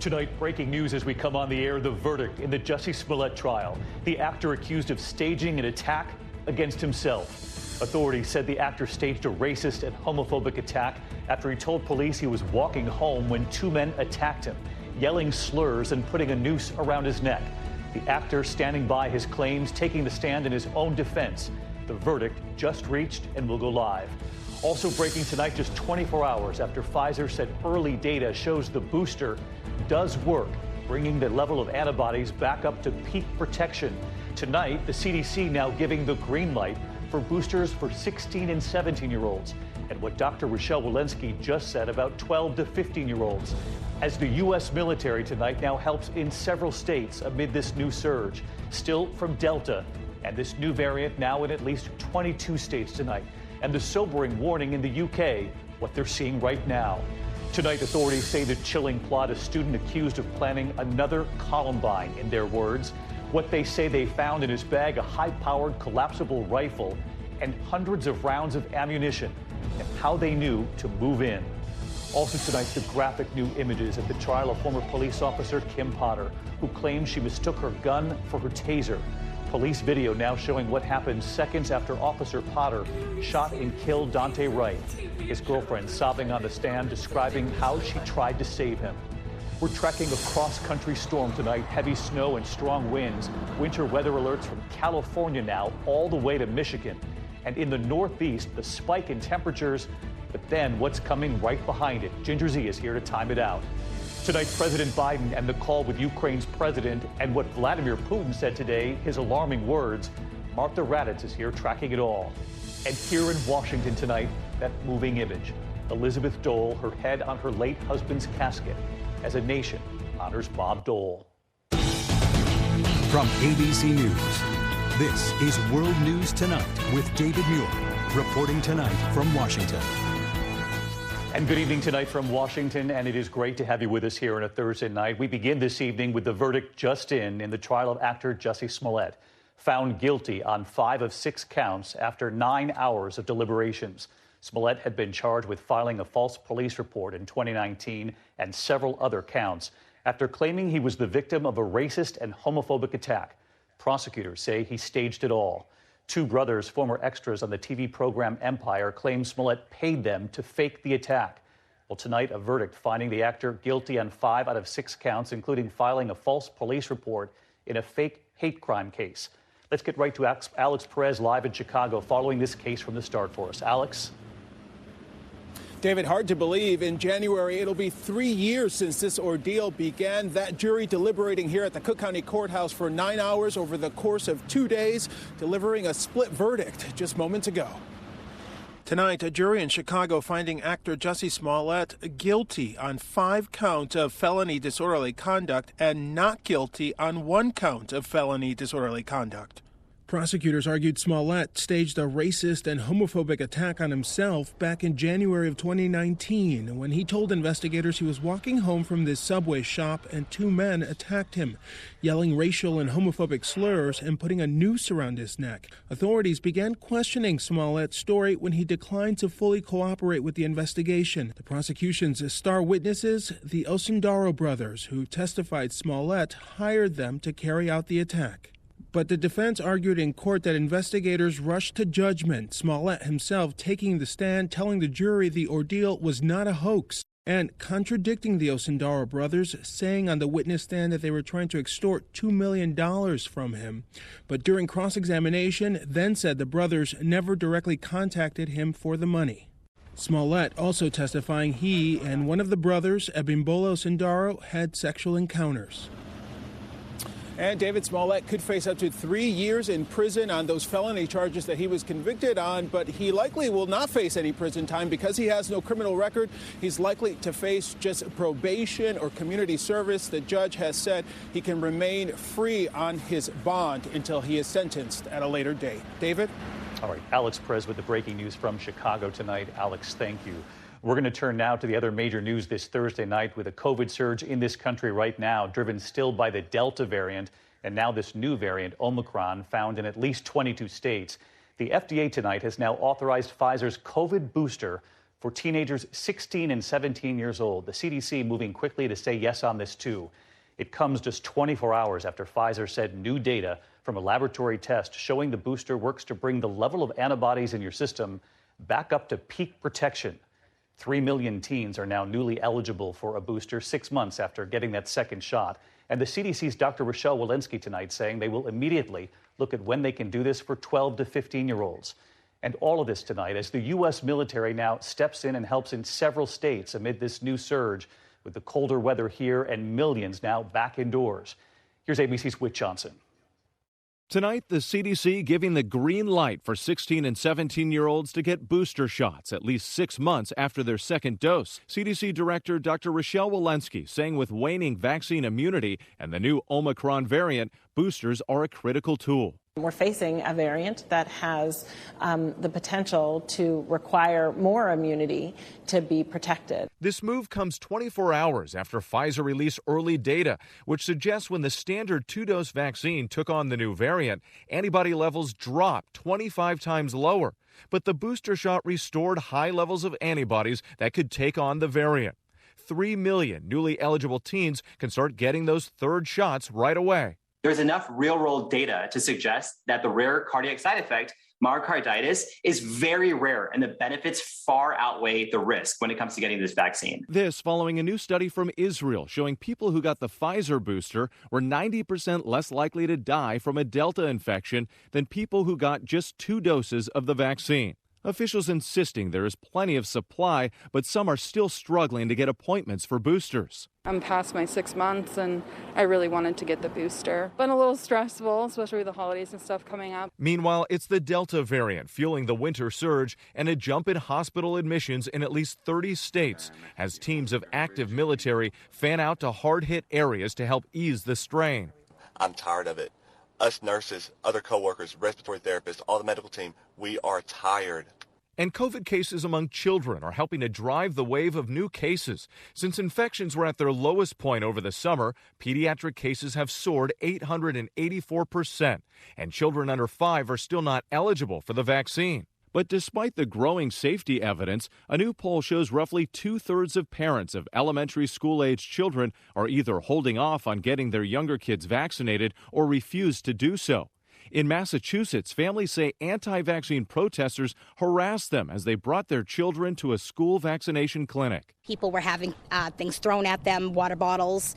Tonight, breaking news as we come on the air, the verdict in the Jussie Smollett trial. The actor accused of staging an attack against himself. Authorities said the actor staged a racist and homophobic attack after he told police he was walking home when two men attacked him, yelling slurs and putting a noose around his neck. The actor standing by his claims, taking the stand in his own defense. The verdict just reached and will go live. Also breaking tonight, just 24 hours after Pfizer said early data shows the booster does work, bringing the level of antibodies back up to peak protection. Tonight, the CDC now giving the green light for boosters for 16 and 17-year-olds, and what Dr. Rochelle Walensky just said about 12 to 15-year-olds. As the U.S. military tonight now helps in several states amid this new surge, still from Delta, and this new variant now in at least 22 states tonight. And the sobering warning in the UK, what they're seeing right now. Tonight, authorities say the chilling plot, a student accused of planning another Columbine, in their words. What they say they found in his bag, a high-powered collapsible rifle and hundreds of rounds of ammunition, and how they knew to move in. Also tonight, the graphic new images at the trial of former police officer Kim Potter, who claims she mistook her gun for her taser. Police video now showing what happened seconds after Officer Potter shot and killed Dante Wright. His girlfriend sobbing on the stand, describing how she tried to save him. We're tracking a cross-country storm tonight, heavy snow and strong winds. Winter weather alerts from California now all the way to Michigan. And in the Northeast, the spike in temperatures, but then what's coming right behind it? Ginger Z is here to time it out. Tonight, President Biden and the call with Ukraine's president, and what Vladimir Putin said today, his alarming words. Martha Raddatz is here tracking it all. And here in Washington tonight, that moving image. Elizabeth Dole, her head on her late husband's casket, as a nation honors Bob Dole. From ABC News, this is World News Tonight with David Muir, reporting tonight from Washington. And good evening tonight from Washington, and it is great to have you with us here on a Thursday night. We begin this evening with the verdict just in the trial of actor Jussie Smollett, found guilty on 5 of 6 counts after 9 hours of deliberations. Smollett had been charged with filing a false police report in 2019 and several other counts after claiming he was the victim of a racist and homophobic attack. Prosecutors say he staged it all. 2 brothers, former extras on the TV program Empire, claim Smollett paid them to fake the attack. Well, tonight, a verdict finding the actor guilty on 5 out of 6 counts, including filing a false police report in a fake hate crime case. Let's get right to Alex Perez live in Chicago following this case from the start for us. Alex? David, hard to believe. In January, it'll be 3 years since this ordeal began. That jury deliberating here at the Cook County Courthouse for 9 hours over the course of 2 days, delivering a split verdict just moments ago. Tonight, a jury in Chicago finding actor Jussie Smollett guilty on 5 counts of felony disorderly conduct and not guilty on 1 count of felony disorderly conduct. Prosecutors argued Smollett staged a racist and homophobic attack on himself back in January of 2019 when he told investigators he was walking home from this Subway shop and 2 men attacked him, yelling racial and homophobic slurs and putting a noose around his neck. Authorities began questioning Smollett's story when he declined to fully cooperate with the investigation. The prosecution's star witnesses, the Osundaro brothers, who testified Smollett hired them to carry out the attack. But the defense argued in court that investigators rushed to judgment, Smollett himself taking the stand, telling the jury the ordeal was not a hoax, and contradicting the Osundaro brothers, saying on the witness stand that they were trying to extort $2 million from him. But during cross-examination, then said the brothers never directly contacted him for the money. Smollett also testifying he and one of the brothers, Abimbola Osundaro, had sexual encounters. And David Smollett could face up to 3 years in prison on those felony charges that he was convicted on, but he likely will not face any prison time because he has no criminal record. He's likely to face just probation or community service. The judge has said he can remain free on his bond until he is sentenced at a later date. David? All right, Alex Perez with the breaking news from Chicago tonight. Alex, thank you. We're going to turn now to the other major news this Thursday night with a COVID surge in this country right now, driven still by the Delta variant and now this new variant, Omicron, found in at least 22 states. The FDA tonight has now authorized Pfizer's COVID booster for teenagers 16 and 17 years old. The CDC moving quickly to say yes on this, too. It comes just 24 hours after Pfizer said new data from a laboratory test showing the booster works to bring the level of antibodies in your system back up to peak protection. 3 million teens are now newly eligible for a booster 6 months after getting that second shot. And the CDC's Dr. Rochelle Walensky tonight saying they will immediately look at when they can do this for 12 to 15-year-olds. And all of this tonight as the U.S. military now steps in and helps in several states amid this new surge with the colder weather here and millions now back indoors. Here's ABC's Whit Johnson. Tonight, the CDC giving the green light for 16 and 17-year-olds to get booster shots at least 6 months after their second dose. CDC Director Dr. Rochelle Walensky saying with waning vaccine immunity and the new Omicron variant, boosters are a critical tool. We're facing a variant that has the potential to require more immunity to be protected. This move comes 24 hours after Pfizer released early data, which suggests when the standard 2-dose vaccine took on the new variant, antibody levels dropped 25 times lower. But the booster shot restored high levels of antibodies that could take on the variant. 3 million newly eligible teens can start getting those third shots right away. There's enough real-world data to suggest that the rare cardiac side effect, myocarditis, is very rare, and the benefits far outweigh the risk when it comes to getting this vaccine. This following a new study from Israel showing people who got the Pfizer booster were 90% less likely to die from a Delta infection than people who got just 2 doses of the vaccine. Officials insisting there is plenty of supply, but some are still struggling to get appointments for boosters. I'm past my 6 months and I really wanted to get the booster. Been a little stressful, especially with the holidays and stuff coming up. Meanwhile, it's the Delta variant fueling the winter surge and a jump in hospital admissions in at least 30 states as teams of active military fan out to hard-hit areas to help ease the strain. I'm tired of it. Us nurses, other coworkers, respiratory therapists, all the medical team, we are tired. And COVID cases among children are helping to drive the wave of new cases. Since infections were at their lowest point over the summer, pediatric cases have soared 884%, and children under 5 are still not eligible for the vaccine. But despite the growing safety evidence, a new poll shows roughly 2/3 of parents of elementary school-aged children are either holding off on getting their younger kids vaccinated or refuse to do so. In Massachusetts, families say anti-vaccine protesters harassed them as they brought their children to a school vaccination clinic. People were having things thrown at them, water bottles,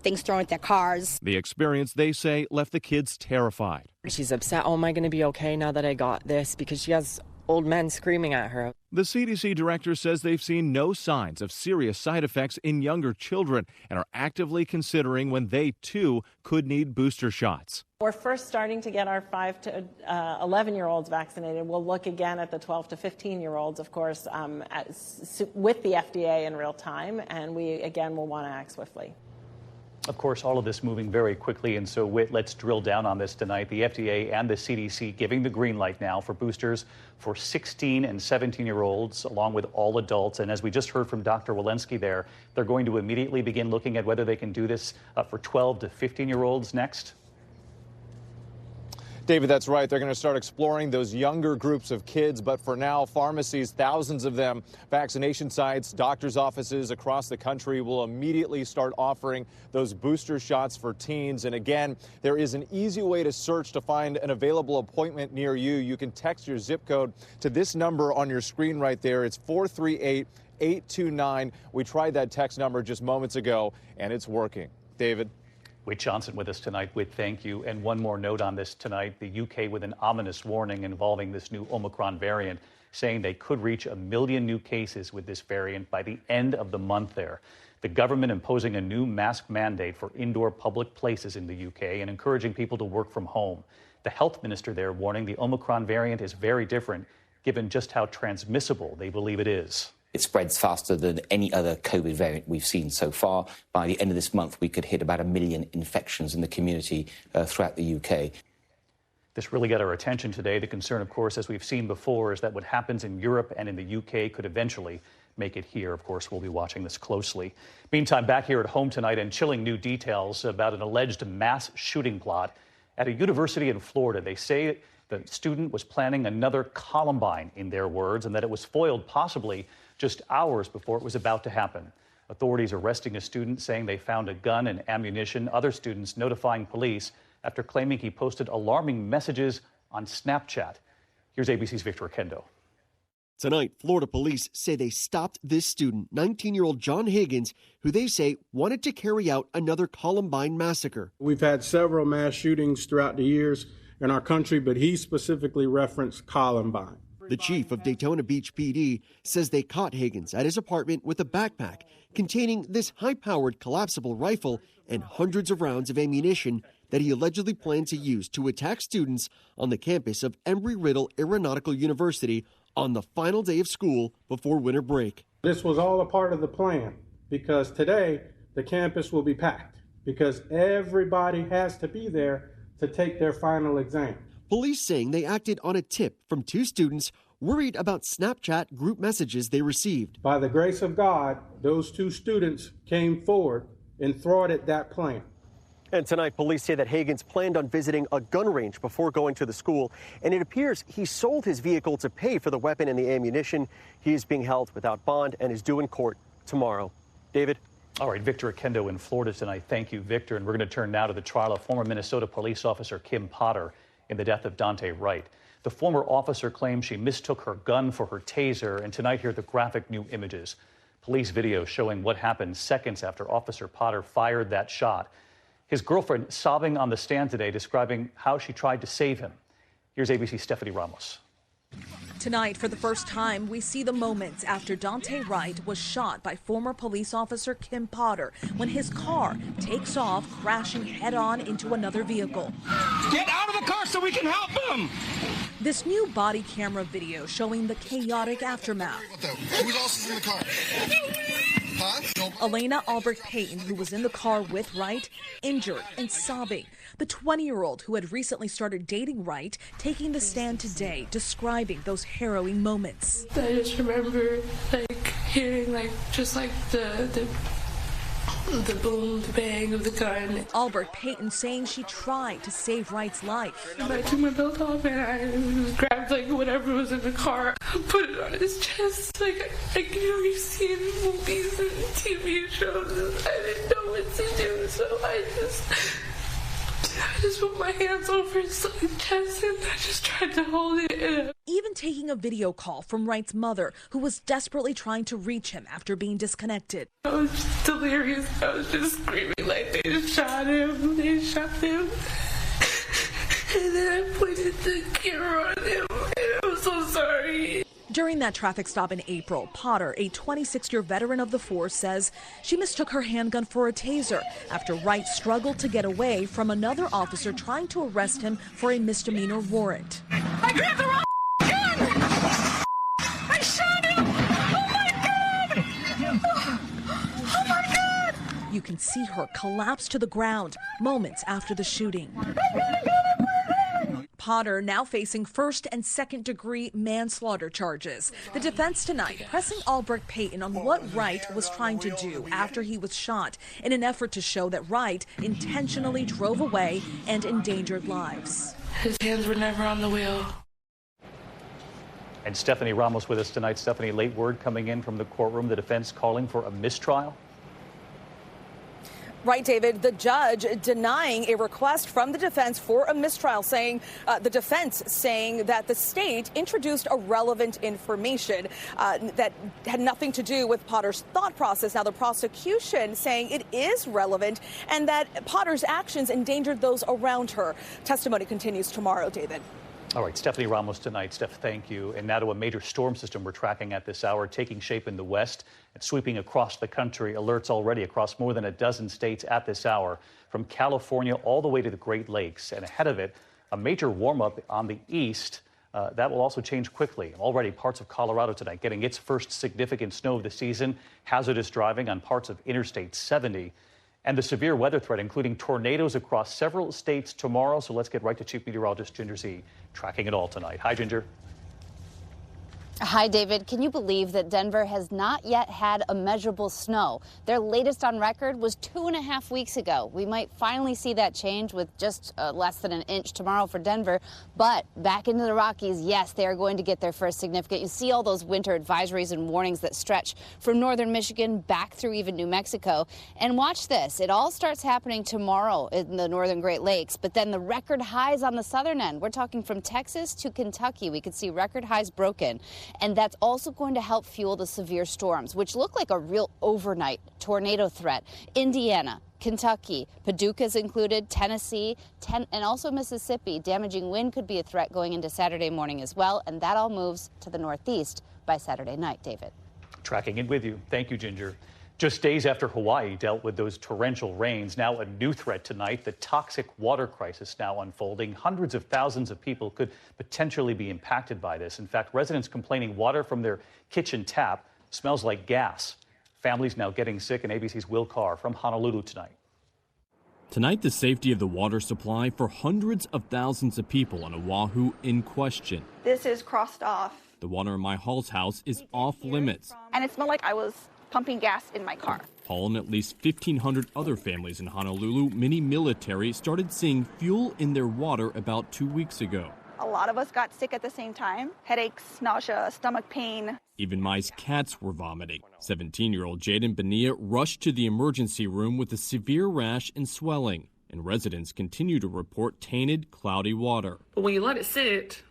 things thrown at their cars. The experience, they say, left the kids terrified. She's upset, oh, am I going to be okay now that I got this? Because she has old men screaming at her. The CDC director says they've seen no signs of serious side effects in younger children and are actively considering when they, too, could need booster shots. We're first starting to get our 5 to 11-year-olds vaccinated. We'll look again at the 12 to 15-year-olds, of course, with the FDA in real time, and we, again, will want to act swiftly. Of course, all of this moving very quickly, and so Whit, let's drill down on this tonight. The FDA and the CDC giving the green light now for boosters for 16 and 17-year-olds, along with all adults. And as we just heard from Dr. Walensky there, they're going to immediately begin looking at whether they can do this for 12 to 15-year-olds next. David, that's right. They're going to start exploring those younger groups of kids. But for now, pharmacies, thousands of them, vaccination sites, doctors' offices across the country will immediately start offering those booster shots for teens. And again, there is an easy way to search to find an available appointment near you. You can text your zip code to this number on your screen right there. It's 438-829. We tried that text number just moments ago, and it's working. David. Whit Johnson with us tonight. Whit, thank you. And one more note on this tonight. The UK with an ominous warning involving this new Omicron variant, saying they could reach 1 million new cases with this variant by the end of the month there. The government imposing a new mask mandate for indoor public places in the UK and encouraging people to work from home. The health minister there warning the Omicron variant is very different, given just how transmissible they believe it is. It spreads faster than any other COVID variant we've seen so far. By the end of this month, we could hit about 1 million infections in the community throughout the UK. This really got our attention today. The concern, of course, as we've seen before, is that what happens in Europe and in the UK could eventually make it here. Of course, we'll be watching this closely. Meantime, back here at home tonight, and chilling new details about an alleged mass shooting plot at a university in Florida. They say The student was planning another Columbine, in their words, and that it was foiled possibly just hours before it was about to happen. Authorities arresting a student saying they found a gun and ammunition. Other students notifying police after claiming he posted alarming messages on Snapchat. Here's ABC's Victor Oquendo. Tonight, Florida police say they stopped this student, 19-year-old John Higgins, who they say wanted to carry out another Columbine massacre. We've had several mass shootings throughout the years in our country, but he specifically referenced Columbine. The chief of Daytona Beach PD says they caught Higgins at his apartment with a backpack containing this high-powered collapsible rifle and hundreds of rounds of ammunition that he allegedly planned to use to attack students on the campus of Embry-Riddle Aeronautical University on the final day of school before winter break. This was all a part of the plan because today the campus will be packed because everybody has to be there to take their final exam. Police saying they acted on a tip from two students worried about Snapchat group messages they received. By the grace of God, those two students came forward and thwarted that plan. And tonight, police say that Higgins planned on visiting a gun range before going to the school, and it appears he sold his vehicle to pay for the weapon and the ammunition. He is being held without bond and is due in court tomorrow. David? All right, Victor Oquendo in Florida tonight. Thank you, Victor. And we're going to turn now to the trial of former Minnesota police officer Kim Potter in the death of Dante Wright. The former officer claims she mistook her gun for her taser, and tonight here are the graphic new images. Police video showing what happened seconds after Officer Potter fired that shot. His girlfriend sobbing on the stand today, describing how she tried to save him. Here's ABC's Stephanie Ramos. Tonight, for the first time, we see the moments after Dante Wright was shot by former police officer Kim Potter when his car takes off, crashing head-on into another vehicle. Get out of the car so we can help him! This new body camera video showing the chaotic aftermath. Who else is in the car? Huh? No. Elena Albrecht Payton, who was in the car with Wright, injured and sobbing. The 20-year-old who had recently started dating Wright taking the stand today, describing those harrowing moments. I just remember hearing the boom, the bang of the gun. Albrecht Payton saying she tried to save Wright's life. I took my belt off and I grabbed whatever was in the car, put it on his chest. You see it in movies and TV shows. I didn't know what to do, so I just put my hands over his chest and I just tried to hold it in. Even taking a video call from Wright's mother, who was desperately trying to reach him after being disconnected. I was just delirious. I was just screaming like they shot him, they shot him. And then I pointed the camera on him and I'm so sorry. During that traffic stop in April, Potter, a 26-year veteran of the force, says she mistook her handgun for a taser after Wright struggled to get away from another officer trying to arrest him for a misdemeanor warrant. I grabbed the wrong gun! I shot him! Oh my God! Oh my God! You can see her collapse to the ground moments after the shooting. Potter now facing first and second degree manslaughter charges. The defense tonight pressing Albrecht Payton on what Wright was trying to do after he was shot in an effort to show that Wright intentionally drove away and endangered lives. His hands were never on the wheel. And Stephanie Ramos with us tonight. Stephanie, late word coming in from the courtroom, the defense calling for a mistrial. Right, David. The judge denying a request from the defense for a mistrial, saying the defense saying that the state introduced irrelevant information that had nothing to do with Potter's thought process. Now, the prosecution saying it is relevant and that Potter's actions endangered those around her. Testimony continues tomorrow, David. All right, Stephanie Ramos tonight. Steph, thank you. And now to a major storm system we're tracking at this hour, taking shape in the west and sweeping across the country. Alerts already across more than a dozen states at this hour, from California all the way to the Great Lakes. And ahead of it, a major warm-up on the east. That will also change quickly. Already parts of Colorado tonight getting its first significant snow of the season. Hazardous driving on parts of Interstate 70. And the severe weather threat, including tornadoes across several states tomorrow. So let's get right to Chief Meteorologist Ginger Z, tracking it all tonight. Hi, Ginger. Hi, David. Can you believe that Denver has not yet had a measurable snow? Their latest on record was 2.5 weeks ago. We might finally see that change with just less than an inch tomorrow for Denver. But back into the Rockies, yes, they are going to get their first significant. You see all those winter advisories and warnings that stretch from northern Michigan back through even New Mexico. And watch this. It all starts happening tomorrow in the northern Great Lakes, but then the record highs on the southern end. We're talking from Texas to Kentucky. We could see record highs broken. And that's also going to help fuel the severe storms, which look like a real overnight tornado threat. Indiana, Kentucky, Paducah's included, Tennessee, and also Mississippi. Damaging wind could be a threat going into Saturday morning as well, and that all moves to the northeast by Saturday night, David. Tracking in with you. Thank you, Ginger. Just days after Hawaii dealt with those torrential rains, now a new threat tonight, the toxic water crisis now unfolding. Hundreds of thousands of people could potentially be impacted by this. In fact, residents complaining water from their kitchen tap smells like gas. Families now getting sick, and ABC's Will Carr from Honolulu tonight. Tonight, the safety of the water supply for hundreds of thousands of people on Oahu in question. This is crossed off. The water in my Hall's house is off limits. And it smelled like I was pumping gas in my car. Paul and at least 1,500 other families in Honolulu, many military, started seeing fuel in their water about 2 weeks ago. A lot of us got sick at the same time. Headaches, nausea, stomach pain. Even Mai's cats were vomiting. 17-year-old Jaden Benia rushed to the emergency room with a severe rash and swelling. And residents continue to report tainted, cloudy water. But when you let it sit,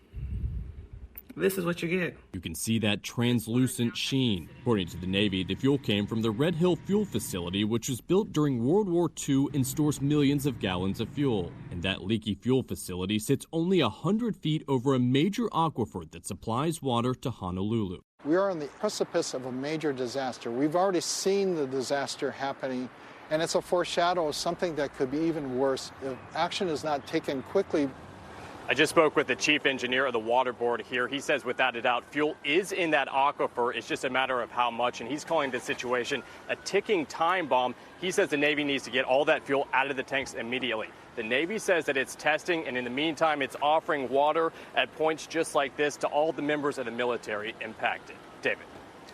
this is what you get. You can see that translucent sheen. According to the Navy, the fuel came from the Red Hill Fuel Facility, which was built during World War II and stores millions of gallons of fuel. And that leaky fuel facility sits only 100 feet over a major aquifer that supplies water to Honolulu. We are on the precipice of a major disaster. We've already seen the disaster happening, and it's a foreshadow of something that could be even worse if action is not taken quickly. I just spoke with the chief engineer of the water board here. He says without a doubt fuel is in that aquifer. It's just a matter of how much, and he's calling the situation a ticking time bomb. He says the Navy needs to get all that fuel out of the tanks immediately. The Navy says that it's testing, and in the meantime, it's offering water at points just like this to all the members of the military impacted. David.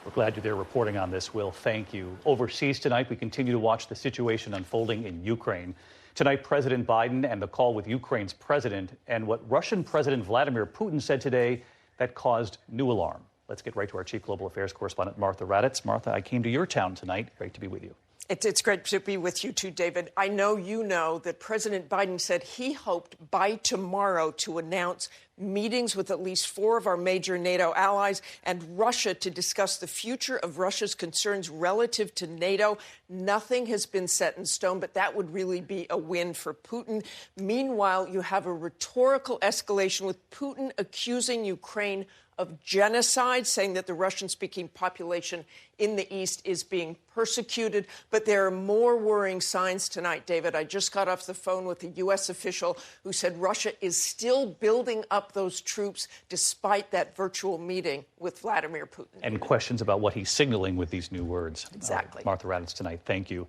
We're glad you're there reporting on this, Will. Thank you. Overseas tonight, we continue to watch the situation unfolding in Ukraine. Tonight, President Biden and the call with Ukraine's president and what Russian President Vladimir Putin said today that caused new alarm. Let's get right to our chief global affairs correspondent, Martha Raddatz. Martha, I came to your town tonight. Great to be with you. It's great to be with you, too, David. I know you know that President Biden said he hoped by tomorrow to announce meetings with at least 4 of our major NATO allies and Russia to discuss the future of Russia's concerns relative to NATO. Nothing has been set in stone, but that would really be a win for Putin. Meanwhile, you have a rhetorical escalation with Putin accusing Ukraine of genocide, saying that the Russian-speaking population in the East is being persecuted. But there are more worrying signs tonight, David. I just got off the phone with a U.S. official who said Russia is still building up those troops despite that virtual meeting with Vladimir Putin. And questions about what he's signaling with these new words. Exactly. Martha Raddatz tonight. Thank you.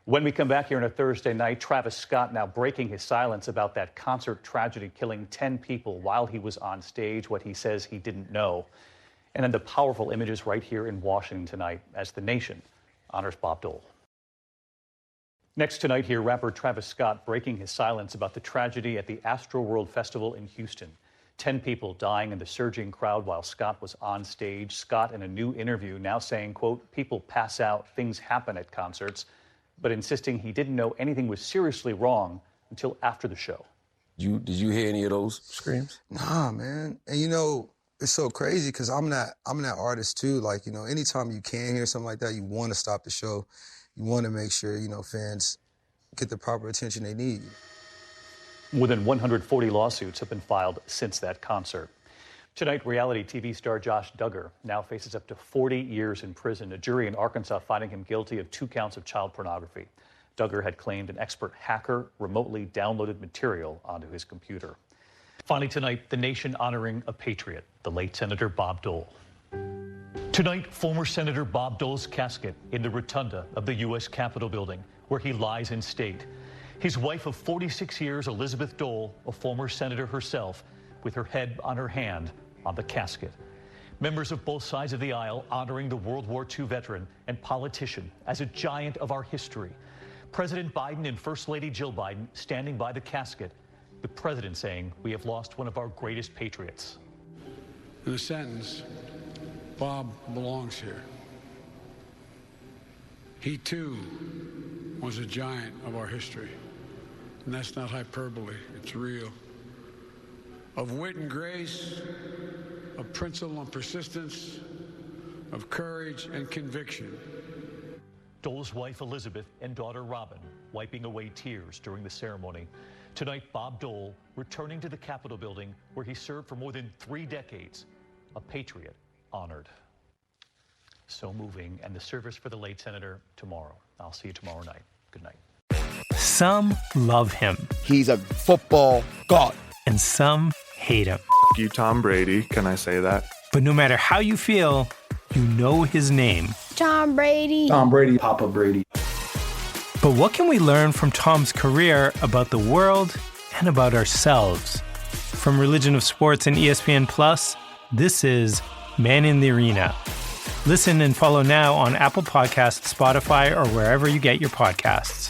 When we come back here on a Thursday night, Travis Scott now breaking his silence about that concert tragedy killing 10 people while he was on stage, what he says he didn't know. And then the powerful images right here in Washington tonight as the nation honors Bob Dole. Next tonight here, rapper Travis Scott breaking his silence about the tragedy at the Astroworld Festival in Houston. 10 people dying in the surging crowd while Scott was on stage. Scott in a new interview now saying, quote, people pass out, things happen at concerts, but insisting he didn't know anything was seriously wrong until after the show. Did you hear any of those screams? Nah, man. And you know, it's so crazy because I'm that artist too. Like, you know, anytime you can hear something like that, you want to stop the show. You want to make sure, you know, fans get the proper attention they need. More than 140 lawsuits have been filed since that concert. Tonight, reality TV star Josh Duggar now faces up to 40 years in prison. A jury in Arkansas finding him guilty of 2 counts of child pornography. Duggar had claimed an expert hacker remotely downloaded material onto his computer. Finally tonight, the nation honoring a patriot, the late Senator Bob Dole. Tonight, former Senator Bob Dole's casket in the rotunda of the U.S. Capitol building, where he lies in state. His wife of 46 years, Elizabeth Dole, a former senator herself, with her head on her hand on the casket. Members of both sides of the aisle honoring the World War II veteran and politician as a giant of our history. President Biden and First Lady Jill Biden standing by the casket. The president saying, "We have lost one of our greatest patriots." In a sentence, Bob belongs here. He too was a giant of our history. And that's not hyperbole, it's real. Of wit and grace, of principle and persistence, of courage and conviction. Dole's wife Elizabeth and daughter Robin wiping away tears during the ceremony. Tonight, Bob Dole returning to the Capitol building where he served for more than 3 decades. A patriot honored. So moving. And the service for the late senator tomorrow. I'll see you tomorrow night. Good night. Some love him. He's a football god. And some hate him. You, Tom Brady. Can I say that? But no matter how you feel, you know his name. Tom Brady. Tom Brady. Papa Brady. But what can we learn from Tom's career about the world and about ourselves? From Religion of Sports and ESPN+, this is Man in the Arena. Listen and follow now on Apple Podcasts, Spotify, or wherever you get your podcasts.